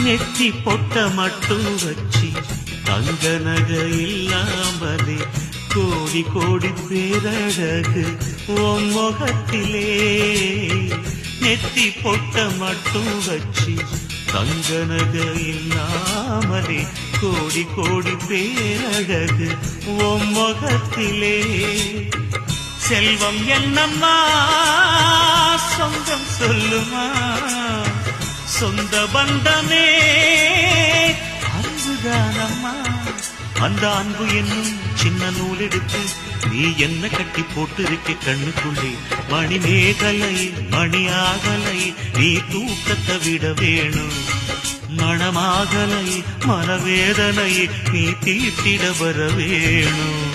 நெத்தி பொட்ட மட்டும் வச்சி தங்க நகை இல்லாமலே கோடி கோடி பேரழகு உன் முகத்திலே. நெத்தி பொட்ட மட்டும் வச்சி தங்க நகை இல்லாமலே கோடி கோடி பேரழகு உன் முகத்திலே. செல்வம் என்னம்மா சொந்தம் சொல்லுமா, சொந்த பந்தமே அன்புதானம்மா. அந்த அன்பு என்னும் சின்ன நூல் எடுத்து நீ என்ன கட்டி போட்டு இருக்க கண்ணுக்குள்ளே. மணி மேகலை மணி ஆகலை நீ தூக்கத்தை விட வேணும். மனமாகலை மனவேதனை நீ தீட்டிட வர வேணும்.